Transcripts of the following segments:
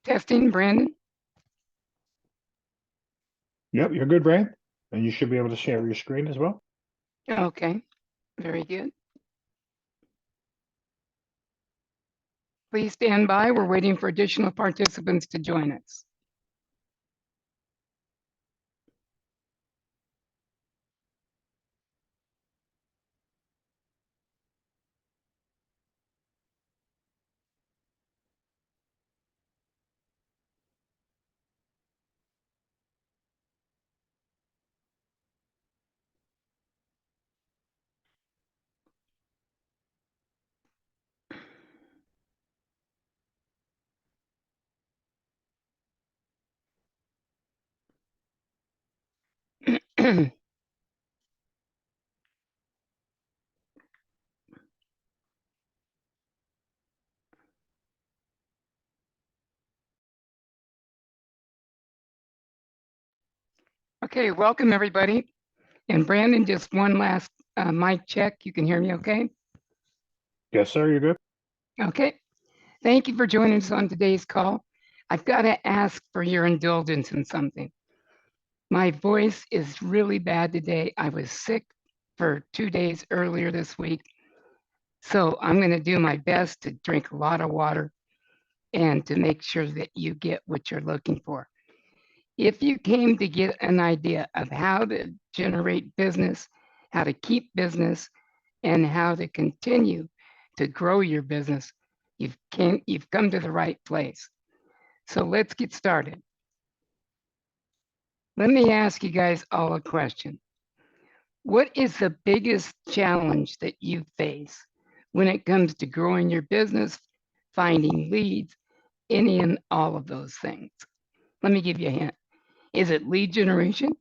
Testing, Brandon. Yep, you're good, Brand. And you should be able to share your screen as well. Okay, very good. Please stand by. We're waiting for additional participants to join us. Okay, welcome everybody. And Brandon, just one last mic check. You can hear me okay? Yes, sir, you're good. Okay. Thank you for joining us on today's call. I've got to ask for your indulgence in something. My voice is really bad today. I was sick for 2 days earlier this week. So I'm going to do my best to drink a lot of water and to make sure that you get what you're looking for. If you came to get an idea of how to generate business, how to keep business, and how to continue to grow your business, you've come to the right place. So let's get started. Let me ask you guys all a question. What is the biggest challenge that you face when it comes to growing your business, finding leads, any and all of those things? Let me give you a hint. Is it lead generation,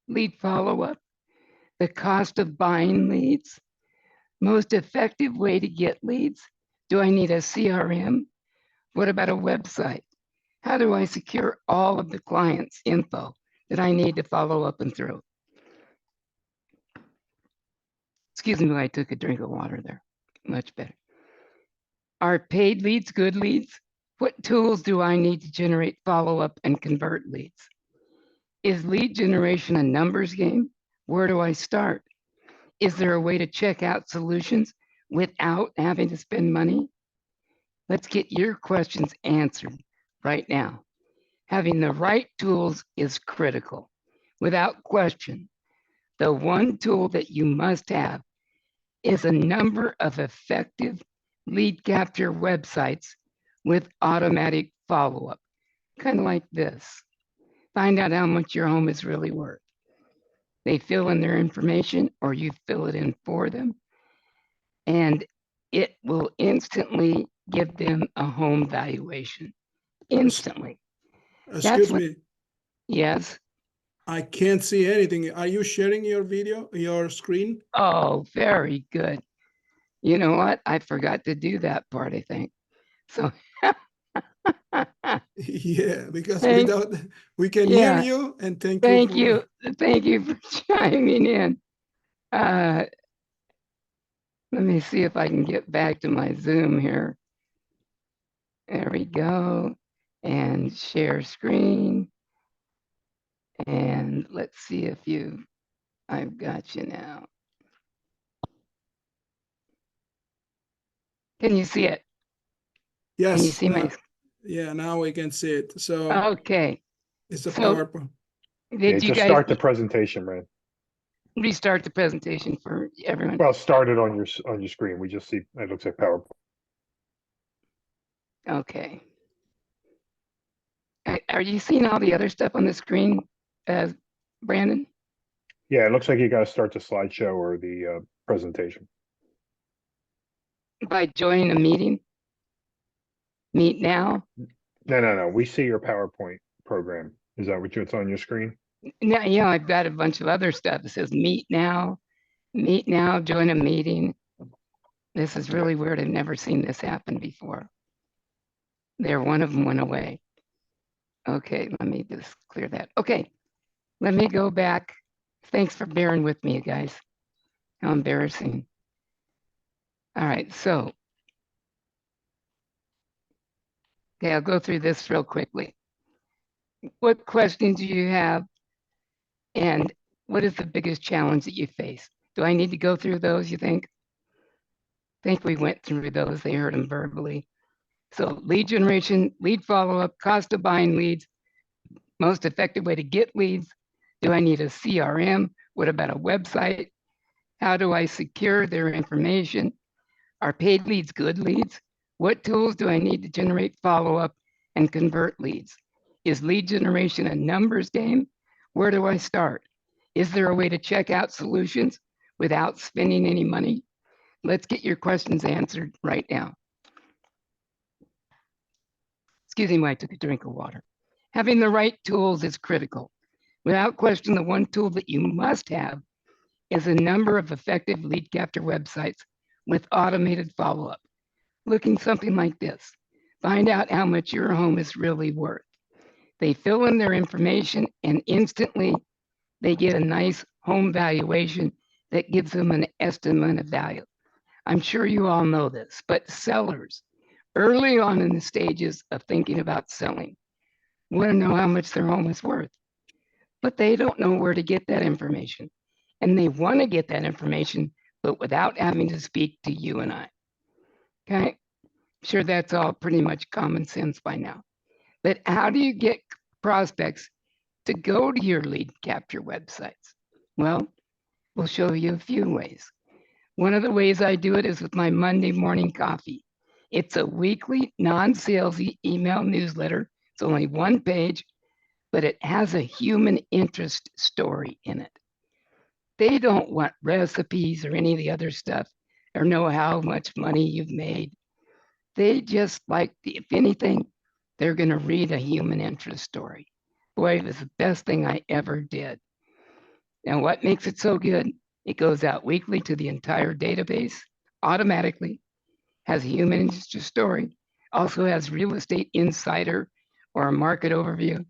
lead follow-up, the cost of buying leads, most effective way to get leads? Do I need a CRM? What about a website? How do I secure all of the clients' info that I need to follow up and through? Excuse me, I took a drink of water there. Much better. Are paid leads good leads? What tools do I need to generate follow-up and convert leads? Is lead generation a numbers game? Where do I start? Is there a way to check out solutions without having to spend money? Let's get your questions answered right now. Having the right tools is critical. Without question, the one tool that you must have is a number of effective lead capture websites with automatic follow-up, kind of like this. Find out how much your home is really worth. They fill in their information or you fill it in for them, and it will instantly give them a home valuation. Instantly. That's Excuse what, me, yes. I can't see anything. Are you sharing your video, your screen? Oh, very good. You know what? I forgot to do that part, I think. So, Yeah, because thank, without, we can hear yeah, you, and thank you thank for, you. Thank you for chiming in. Uh, let me see if I can get back to my Zoom here. There we go. And share screen. And let's see if I've got you now. Can you see it? Can you yes, see my, yeah, now we can see it. So okay. it's a So PowerPoint. Yeah, did you just guys start the presentation, Brand. restart the presentation for everyone? Well, start it on your screen. We just see it looks like PowerPoint. Okay. Are you seeing all the other stuff on the screen, Brandon? Yeah, it looks like you got to start the slideshow or the presentation. By joining a meeting? Meet now? No. We see your PowerPoint program. Is that what's on your screen? Now, yeah, I've got a bunch of other stuff. It says meet now, join a meeting. This is really weird. I've never seen this happen before. There, one of them went away. Okay, let me just clear that. Okay, let me go back. Thanks for bearing with me, guys. How embarrassing. All right, so Okay, I'll go through this real quickly. What questions do you have? And what is the biggest challenge that you face? Do I need to go through those, you think? I think we went through those. They heard them verbally. So lead generation, lead follow-up, cost of buying leads, most effective way to get leads. Do I need a CRM? What about a website? How do I secure their information? Are paid leads good leads? What tools do I need to generate follow-up and convert leads? Is lead generation a numbers game? Where do I start? Is there a way to check out solutions without spending any money? Let's get your questions answered right now. Excuse me while I took a drink of water. Having the right tools is critical. Without question, the one tool that you must have is a number of effective lead capture websites with automated follow-up. Looking something like this. Find out how much your home is really worth. They fill in their information and instantly they get a nice home valuation that gives them an estimate of value. I'm sure you all know this, but sellers early on in the stages of thinking about selling want to know how much their home is worth, but they don't know where to get that information. And they want to get that information, but without having to speak to you and I. Okay, sure that's all pretty much common sense by now. But how do you get prospects to go to your lead capture websites? Well, we'll show you a few ways. One of the ways I do it is with my Monday morning coffee. It's a weekly, non-salesy email newsletter. It's only one page, but it has a human interest story in it. They don't want recipes or any of the other stuff or know how much money you've made. They just like, if anything, they're going to read a human interest story. Boy, it was the best thing I ever did. Now, what makes it so good? It goes out weekly to the entire database automatically, has a human interest story, also has real estate insider or a market overview,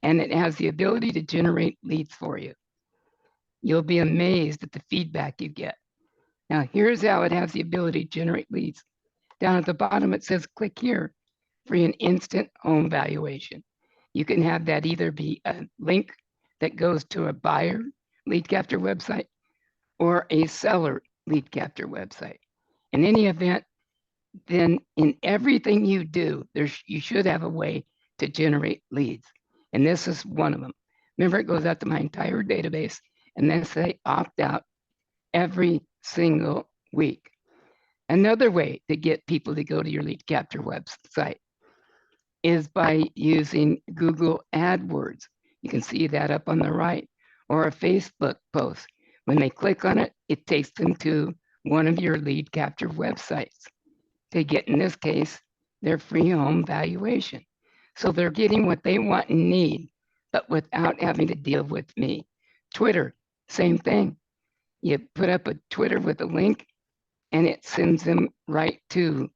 and it has the ability to generate leads for you. You'll be amazed at the feedback you get. Now, here's how it has the ability to generate leads. Down at the bottom, it says click here for an instant home valuation. You can have that either be a link that goes to a buyer lead capture website or a seller lead capture website. In any event, then in everything you do, you should have a way to generate leads. And this is one of them. Remember, it goes out to my entire database, and then they opt out every single week. Another way to get people to go to your lead capture website is by using Google AdWords. You can see that up on the right, or a Facebook post. When they click on it, it takes them to one of your lead capture websites. They get, in this case, their free home valuation. So they're getting what they want and need, but without having to deal with me. Twitter, same thing. You put up a Twitter with a link and it sends them right to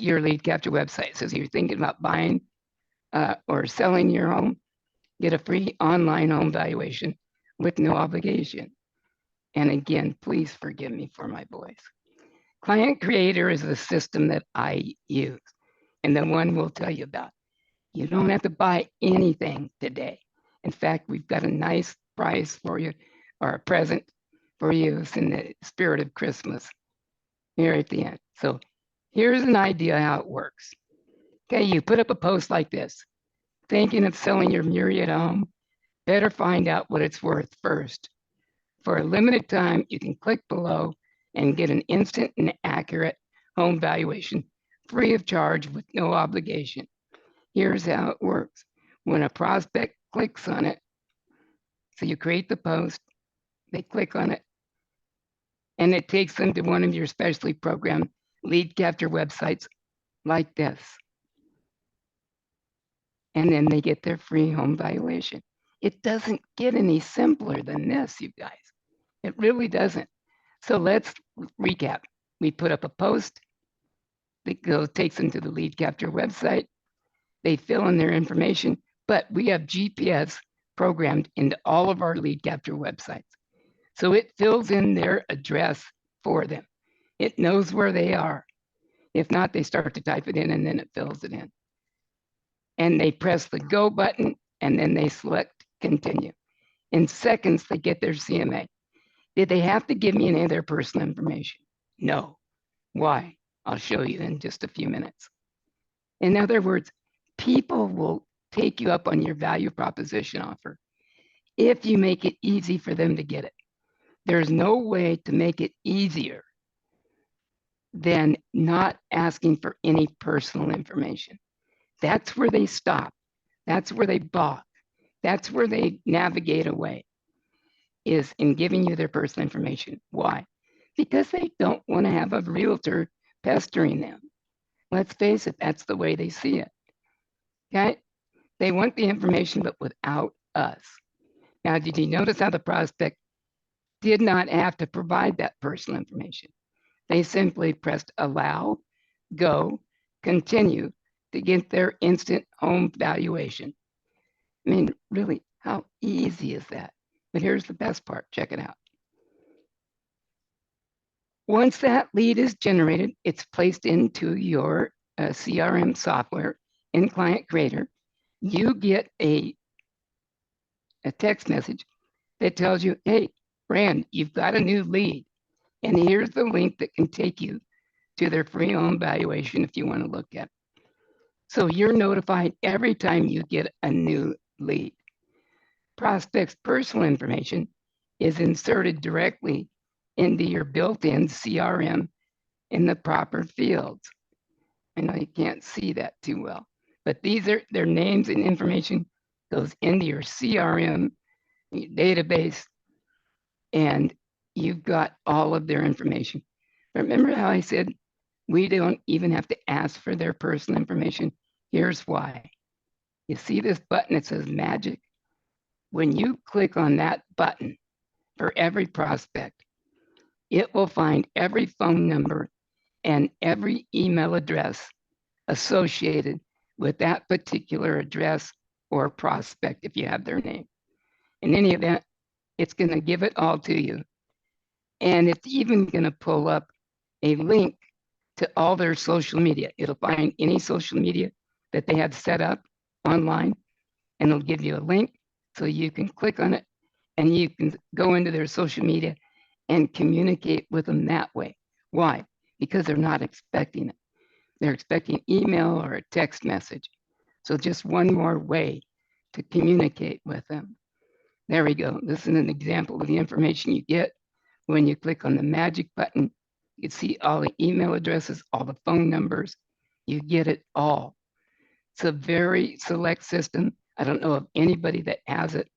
your lead capture website. So if you're thinking about buying or selling your home, get a free online home valuation with no obligation. And again, please forgive me for my voice. Client Creator is the system that I use and the one we'll tell you about. You don't have to buy anything today. In fact, we've got a nice price for you or a present for you in the spirit of Christmas here at the end. So here's an idea how it works. Okay, you put up a post like this, thinking of selling your myriad home, better find out what it's worth first. For a limited time, you can click below and get an instant and accurate home valuation free of charge with no obligation. Here's how it works. When a prospect clicks on it, so you create the post, they click on it, and it takes them to one of your specially programmed lead capture websites like this. And then they get their free home valuation. It doesn't get any simpler than this, you guys. It really doesn't. So let's recap. We put up a post that takes them to the lead capture website. They fill in their information, but we have GPS programmed into all of our lead capture websites. So it fills in their address for them. It knows where they are. If not, they start to type it in and then it fills it in. and they press the go button and then they select continue. In seconds, they get their CMA. Did they have to give me any of their personal information? No. Why? I'll show you in just a few minutes. In other words, people will take you up on your value proposition offer if you make it easy for them to get it. There's no way to make it easier than not asking for any personal information. That's where they stop. That's where they balk. That's where they navigate away, is in giving you their personal information. Why? Because they don't want to have a realtor pestering them. Let's face it, that's the way they see it. Okay? They want the information, but without us. Now, did you notice how the prospect did not have to provide that personal information? They simply pressed allow, go, continue to get their instant home valuation. I mean, really, how easy is that? But here's the best part. Check it out. Once that lead is generated, it's placed into your CRM software in Client Creator. You get a text message that tells you, hey, Rand, you've got a new lead. And here's the link that can take you to their free home valuation if you want to look at it. So you're notified every time you get a new lead. Prospect's personal information is inserted directly into your built-in CRM in the proper fields. I know you can't see that too well, but these are their names and information goes into your CRM database, and you've got all of their information. Remember how I said we don't even have to ask for their personal information? Here's why. You see this button that says magic? When you click on that button for every prospect, it will find every phone number and every email address associated with that particular address or prospect if you have their name. In any event, it's going to give it all to you. And it's even going to pull up a link to all their social media. It'll find any social media that they have set up online, and it'll give you a link so you can click on it and you can go into their social media and communicate with them that way. Why? Because they're not expecting it. They're expecting email or a text message. So just one more way to communicate with them. There we go. This is an example of the information you get when you click on the magic button. You can see all the email addresses, all the phone numbers. You get it all. It's a very select system. I don't know of anybody that has it,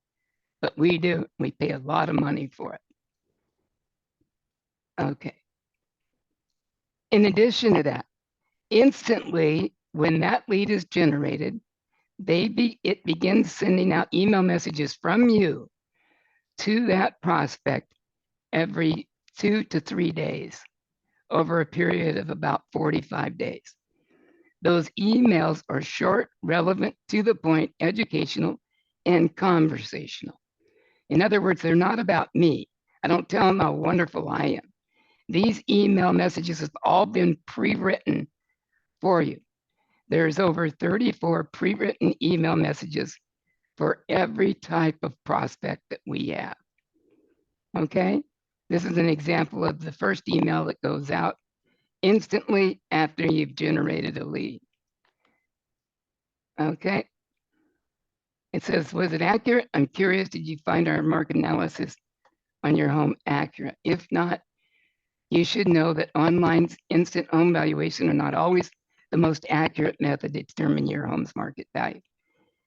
but we do. We pay a lot of money for it. Okay. In addition to that, instantly when that lead is generated, it begins sending out email messages from you to that prospect every 2 to 3 days over a period of about 45 days. Those emails are short, relevant, to the point, educational, and conversational. In other words, they're not about me. I don't tell them how wonderful I am. These email messages have all been pre-written for you. There's over 34 pre-written email messages for every type of prospect that we have. Okay, this is an example of the first email that goes out instantly after you've generated a lead. Okay, it says, was it accurate? I'm curious, did you find our market analysis on your home accurate? If not, you should know that online instant home valuation are not always the most accurate method to determine your home's market value.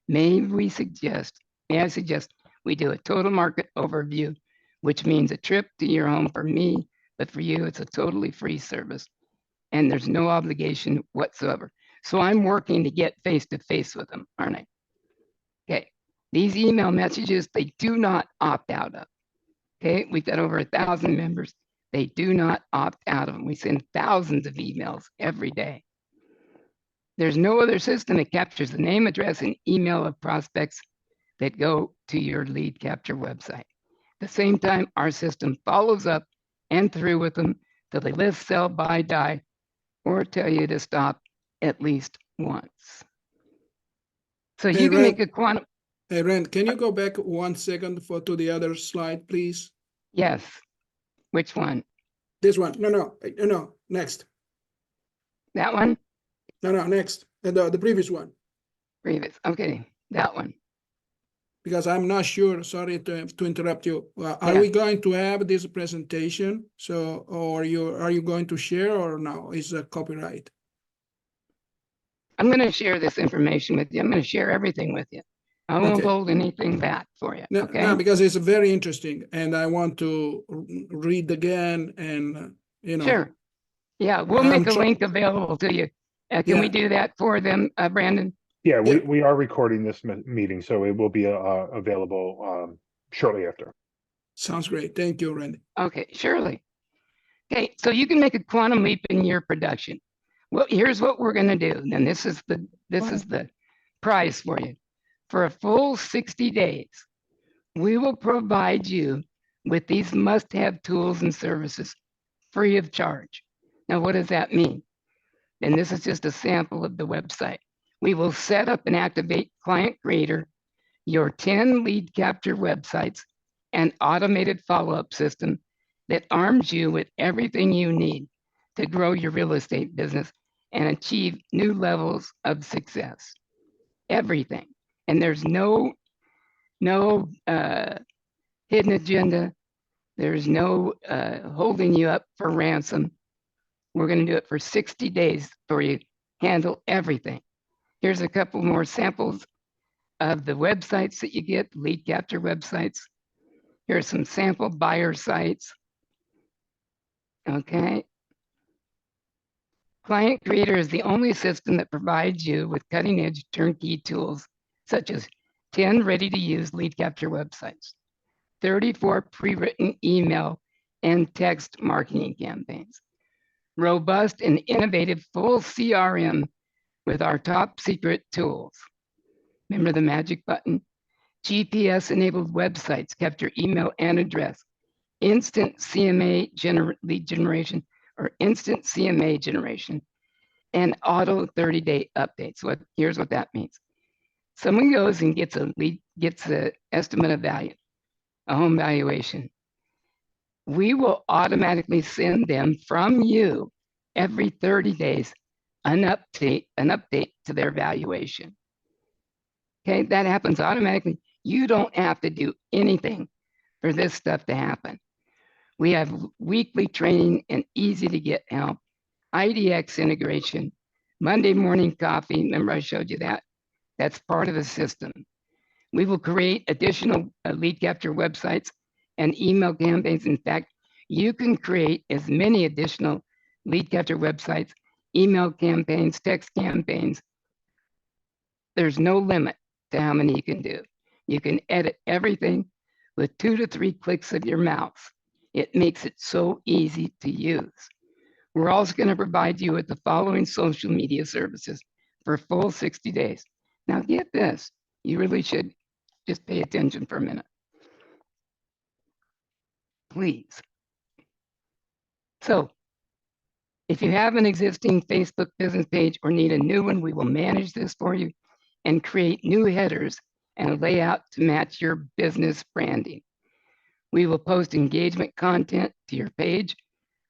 May I suggest we do a total market overview, which means a trip to your home for me, but for you, it's a totally free service and there's no obligation whatsoever. So I'm working to get face-to-face with them, aren't I? Okay, these email messages, they do not opt out of. Okay, we've got over 1,000 members. They do not opt out of them. We send thousands of emails every day. There's no other system that captures the name, address, and email of prospects that go to your lead capture website. At the same time, our system follows up and through with them till they list, sell, buy, die, or tell you to stop at least once. So Hey, you can make Ren. a quantum, Hey, Ren, can you go back 1 second to the other slide, please? yes. Which one? This one. No, next. That one? No, next. The previous one. Previous. Okay, that one. Because I'm not sure, sorry to interrupt you. Are Yeah. we going to have this presentation? So, or are you going to share or no? Is a copyright? I'm going to share this information with you. I'm going to share everything with you. I won't Okay. hold anything back for you. No, Okay. no, because it's very interesting and I want to read again and, you know. Sure. Yeah, we'll I'm make a try- link available to you. Can we Yeah. do that for them, Brandon? Yeah, Yeah. we are recording this meeting, so it will be available shortly after. Sounds great. Thank you, Randy. Okay, surely. Okay, so you can make a quantum leap in your production. Well, here's what we're going to do. And this is the prize for you. For a full 60 days, we will provide you with these must-have tools and services free of charge. Now, what does that mean? And this is just a sample of the website. We will set up and activate Client Creator, your 10 lead capture websites, and automated follow-up system that arms you with everything you need to grow your real estate business and achieve new levels of success. Everything. And there's no hidden agenda. There's no holding you up for ransom. We're going to do it for 60 days for you. Handle everything. Here's a couple more samples of the websites that you get, lead capture websites. Here's some sample buyer sites. Okay. Client Creator is the only system that provides you with cutting edge turnkey tools, such as 10 ready to use lead capture websites, 34 pre-written email and text marketing campaigns, robust and innovative full CRM with our top secret tools. Remember the magic button? GPS enabled websites capture email and address, instant CMA lead generation or instant CMA generation, and auto 30-day updates. Here's what that means. Someone goes and gets an estimate of value, a home valuation. We will automatically send them from you every 30 days an update to their valuation. Okay, that happens automatically. You don't have to do anything for this stuff to happen. We have weekly training and easy to get help, IDX integration, Monday morning coffee. Remember I showed you that? That's part of the system. We will create additional lead capture websites and email campaigns. In fact, you can create as many additional lead capture websites, email campaigns, text campaigns. There's no limit to how many you can do. You can edit everything with 2 to 3 clicks of your mouse. It makes it so easy to use. We're also going to provide you with the following social media services for a full 60 days. Now get this, you really should just pay attention for a minute. Please. So if you have an existing Facebook business page or need a new one, we will manage this for you and create new headers and a layout to match your business branding. We will post engagement content to your page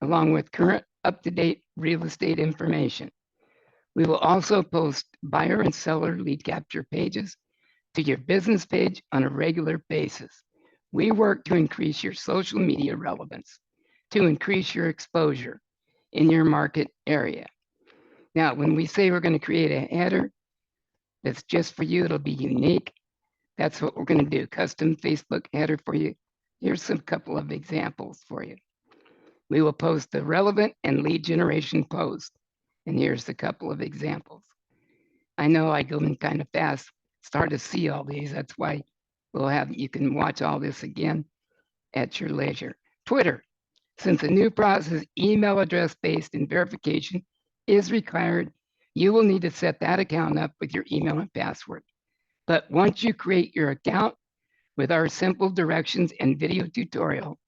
along with current up-to-date real estate information. We will also post buyer and seller lead capture pages to your business page on a regular basis. We work to increase your social media relevance, to increase your exposure in your market area. Now, when we say we're going to create a header that's just for you, it'll be unique. That's what we're going to do, custom Facebook header for you. Here's some couple of examples for you. We will post the relevant and lead generation post. And here's the couple of examples. I know I go in kind of fast. It's hard to see all these. That's why you can watch all this again at your leisure. Twitter, since the new process, email address based and verification is required, you will need to set that account up with your email and password. But once you create your account with our simple directions and video tutorial,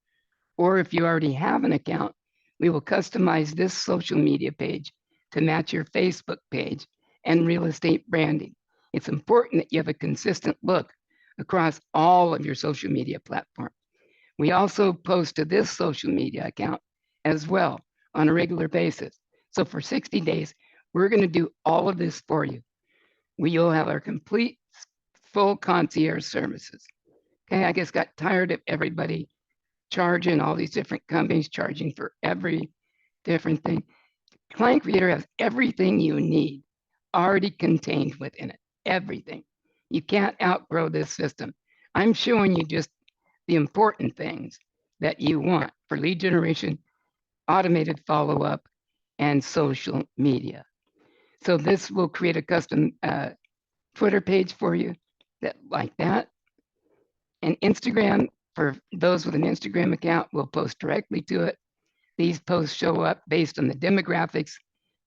or if you already have an account, we will customize this social media page to match your Facebook page and real estate branding. It's important that you have a consistent look across all of your social media platforms. We also post to this social media account as well on a regular basis. So for 60 days, we're going to do all of this for you. We'll have our complete full concierge services. Okay, I just got tired of everybody charging, all these different companies charging for every different thing. Client Creator has everything you need already contained within it, everything. You can't outgrow this system. I'm showing you just the important things that you want for lead generation, automated follow-up, and social media. So this will create a custom Twitter page for you that like that. And Instagram, for those with an Instagram account, will post directly to it. These posts show up based on the demographics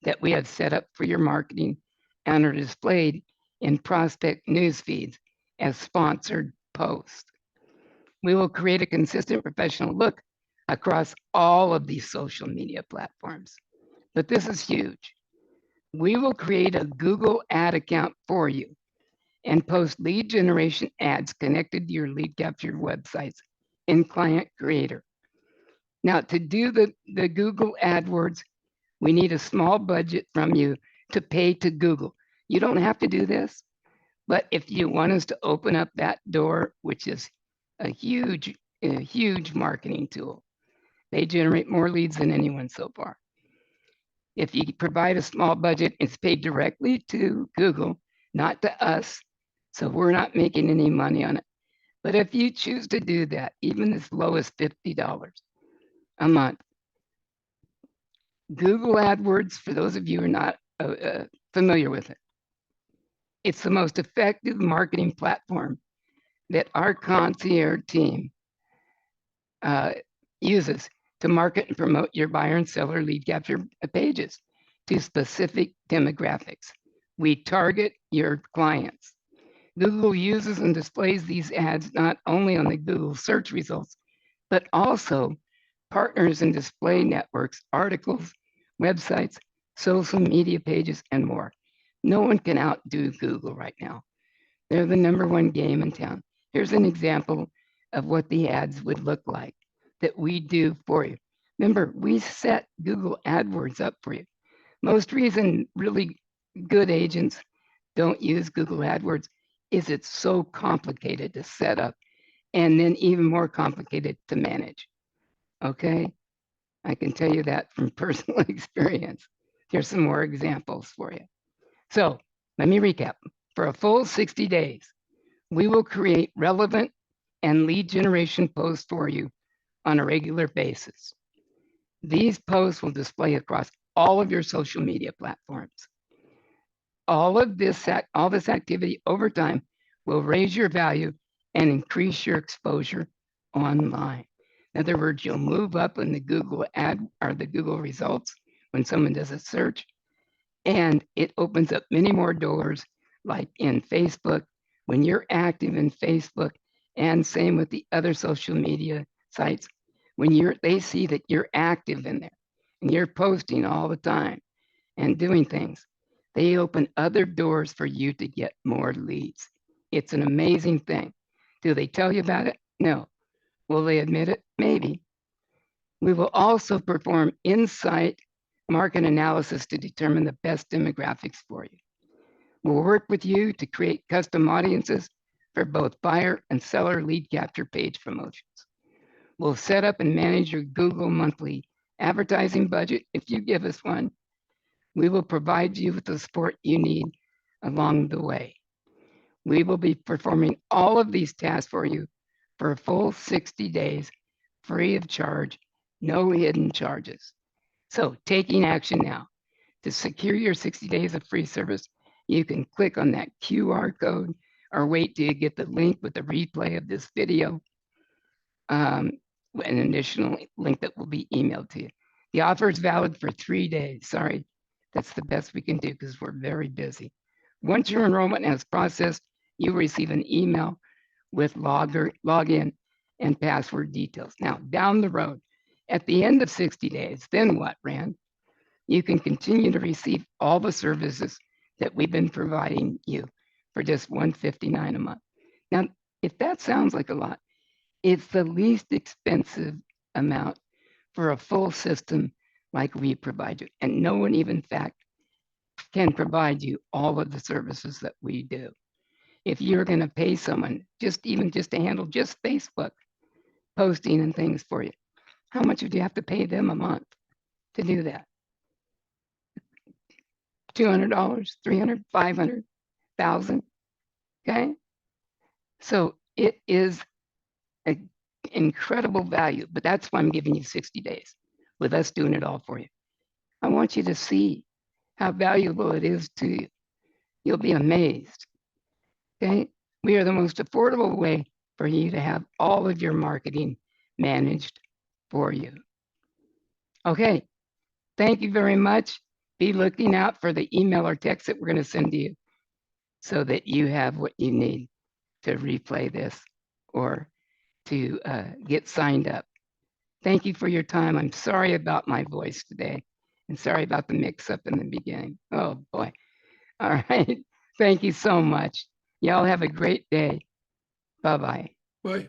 that we have set up for your marketing and are displayed in prospect news feeds as sponsored posts. We will create a consistent professional look across all of these social media platforms. But this is huge. We will create a Google ad account for you and post lead generation ads connected to your lead capture websites in Client Creator. Now, to do the Google AdWords, we need a small budget from you to pay to Google. You don't have to do this, but if you want us to open up that door, which is a huge marketing tool, they generate more leads than anyone so far. If you provide a small budget, it's paid directly to Google, not to us. So we're not making any money on it. But if you choose to do that, even as low as $50 a month, Google AdWords, for those of you who are not familiar with it, it's the most effective marketing platform that our concierge team uses to market and promote your buyer and seller lead capture pages to specific demographics. We target your clients. Google uses and displays these ads not only on the Google search results, but also partners and display networks, articles, websites, social media pages, and more. No one can outdo Google right now. They're the #1 game in town. Here's an example of what the ads would look like that we do for you. Remember, we set Google AdWords up for you. Most reason really good agents don't use Google AdWords is it's so complicated to set up and then even more complicated to manage. Okay, I can tell you that from personal experience. Here's some more examples for you. So let me recap. For a full 60 days, we will create relevant and lead generation posts for you on a regular basis. These posts will display across all of your social media platforms. All this activity over time will raise your value and increase your exposure online. In other words, you'll move up in the Google ad or the Google results when someone does a search, and it opens up many more doors, like in Facebook, when you're active in Facebook, and same with the other social media sites. When they see that you're active in there and you're posting all the time and doing things, they open other doors for you to get more leads. It's an amazing thing. Do they tell you about it? No. Will they admit it? Maybe. We will also perform insight market analysis to determine the best demographics for you. We'll work with you to create custom audiences for both buyer and seller lead capture page promotions. We'll set up and manage your Google monthly advertising budget if you give us one. We will provide you with the support you need along the way. We will be performing all of these tasks for you for a full 60 days, free of charge, no hidden charges. So taking action now. To secure your 60 days of free service, you can click on that QR code or wait till you get the link with the replay of this video, an additional link that will be emailed to you. The offer is valid for 3 days. Sorry, that's the best we can do because we're very busy. Once your enrollment has processed, you receive an email with login and password details. Now, down the road, at the end of 60 days, then what, Rand? You can continue to receive all the services that we've been providing you for just $159 a month. Now, if that sounds like a lot, it's the least expensive amount for a full system like we provide you. And no one, even in fact, can provide you all of the services that we do. If you're going to pay someone just to handle just Facebook posting and things for you, how much would you have to pay them a month to do that? $200, $300, $500, $1,000. Okay. So it is an incredible value, but that's why I'm giving you 60 days with us doing it all for you. I want you to see how valuable it is to you. You'll be amazed. Okay. We are the most affordable way for you to have all of your marketing managed for you. Okay. Thank you very much. Be looking out for the email or text that we're going to send to you so that you have what you need to replay this or to get signed up. Thank you for your time. I'm sorry about my voice today and sorry about the mix up in the beginning. Oh boy. All right. Thank you so much. Y'all have a great day. Bye-bye. Bye.